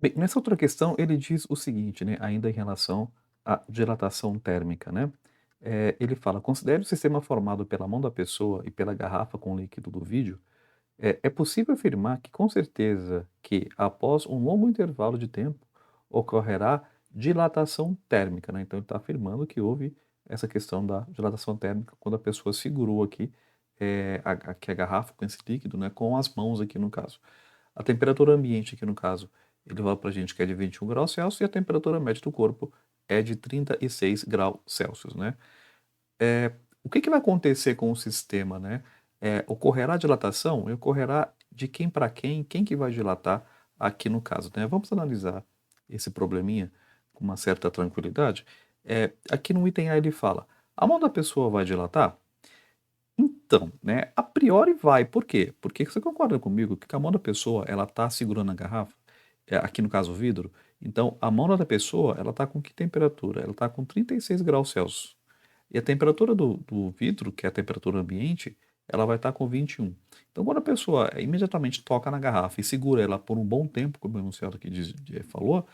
Bem, nessa outra questão ele diz o seguinte, né, ainda em relação à dilatação térmica, né, ele fala: "Considere o sistema formado pela mão da pessoa e pela garrafa com o líquido do vídeo, é possível afirmar que com certeza que após um longo intervalo de tempo ocorrerá dilatação térmica", né, então ele está afirmando que houve essa questão da dilatação térmica quando a pessoa segurou aqui, aqui a garrafa com esse líquido, né, com as mãos aqui no caso. A temperatura ambiente aqui no caso, ele fala pra gente que é de 21 graus Celsius e a temperatura média do corpo é de 36 graus Celsius, né. O que que vai acontecer com o sistema, né? Ocorrerá dilatação e ocorrerá de quem para quem que vai dilatar aqui no caso, né? Vamos analisar esse probleminha com uma certa tranquilidade. Aqui no item A ele fala: "A mão da pessoa vai dilatar?" Então, né, a priori vai, por quê? Porque você concorda comigo que a mão da pessoa, ela tá segurando a garrafa, aqui no caso o vidro, então a mão da pessoa, ela tá com que temperatura? Ela tá com 36 graus Celsius. E a temperatura do vidro, que é a temperatura ambiente, ela vai estar com 21. Então, quando a pessoa imediatamente toca na garrafa e segura ela por um bom tempo, como o enunciado aqui falou,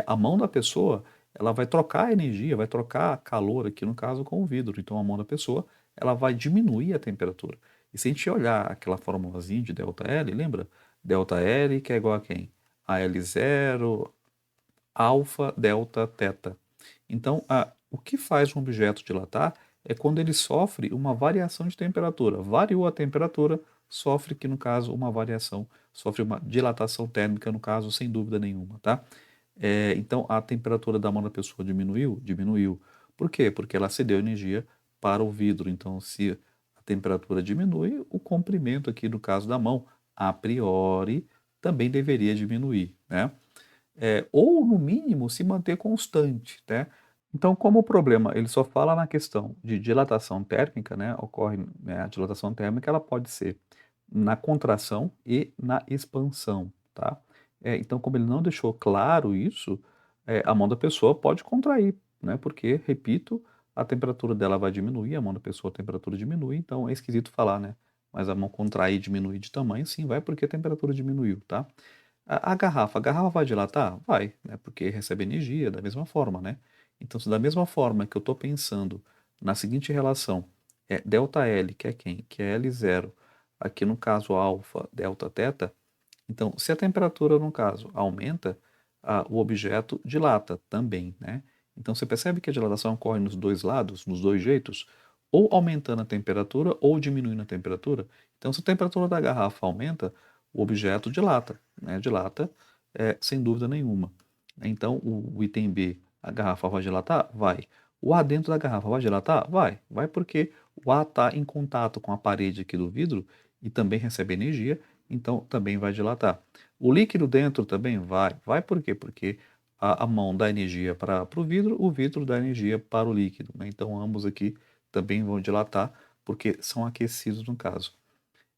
a mão da pessoa ela vai trocar a energia, vai trocar calor aqui no caso com o vidro. Então, a mão da pessoa ela vai diminuir a temperatura. E se a gente olhar aquela formulazinha de ΔL, lembra? ΔL que é igual a quem? A L0, alfa, delta, teta. Então, o que faz um objeto dilatar é quando ele sofre uma variação de temperatura. Variou a temperatura, sofre que no caso uma variação, sofre uma dilatação térmica no caso, sem dúvida nenhuma, tá? Então a temperatura da mão da pessoa diminuiu? Diminuiu. Por quê? Porque ela cedeu energia para o vidro. Então, se a temperatura diminui, o comprimento aqui no caso da mão, a priori, também deveria diminuir, né? Ou no mínimo se manter constante, né. Então como o problema ele só fala na questão de dilatação térmica, né, ocorre, né, a dilatação térmica ela pode ser na contração e na expansão, tá. Então como ele não deixou claro isso, a mão da pessoa pode contrair, né, porque repito, a temperatura dela vai diminuir, a mão da pessoa a temperatura diminui, então é esquisito falar, né, mas a mão contrair e diminuir de tamanho sim vai porque a temperatura diminuiu, tá. A garrafa vai dilatar? Vai, né, porque recebe energia da mesma forma, né. Então se da mesma forma que eu estou pensando na seguinte relação, ΔL que é quem? Que é L0, aqui no caso alfa, delta, teta, então se a temperatura no caso aumenta, o objeto dilata também, né. Então você percebe que a dilatação ocorre nos 2 lados, nos 2 jeitos, ou aumentando a temperatura ou diminuindo a temperatura. Então se a temperatura da garrafa aumenta, o objeto dilata, né, dilata, sem dúvida nenhuma. Então o item B, a garrafa vai dilatar? Vai. O ar dentro da garrafa vai dilatar? Vai. Vai porque o ar está em contato com a parede aqui do vidro e também recebe energia, então também vai dilatar. O líquido dentro também vai. Vai por quê? Porque a mão dá energia para o vidro dá energia para o líquido, né? Então ambos aqui também vão dilatar, porque são aquecidos no caso.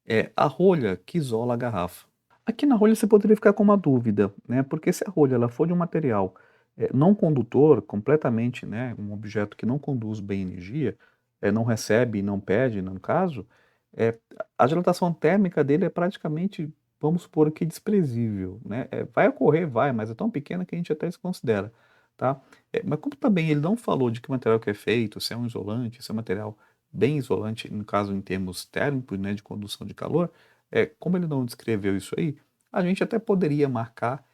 É a rolha que isola a garrafa. Aqui na rolha você poderia ficar com uma dúvida, né? Porque se a rolha ela for de um material não condutor, completamente, né, um objeto que não conduz bem energia, não recebe e não perde, no caso, é, a dilatação térmica dele é praticamente, vamos supor aqui, desprezível, né? Vai ocorrer, vai, mas é tão pequena que a gente até desconsidera, tá? Mas como também ele não falou de que material que é feito, se é um isolante, se é um material bem isolante, no caso em termos térmicos, né, de condução de calor, como ele não descreveu isso aí, a gente até poderia marcar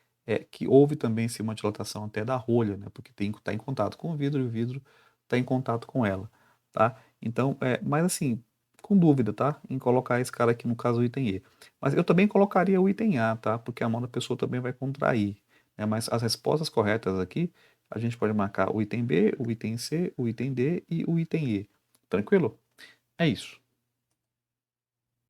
que houve também sim, uma dilatação até da rolha, né, porque está em contato com o vidro e o vidro está em contato com ela, tá? Então, mas assim, com dúvida, tá? Em colocar esse cara aqui no caso o item E. Mas eu também colocaria o item A, tá? Porque a mão da pessoa também vai contrair, né? Mas as respostas corretas aqui, a gente pode marcar o item B, o item C, o item D e o item E. Tranquilo? É isso.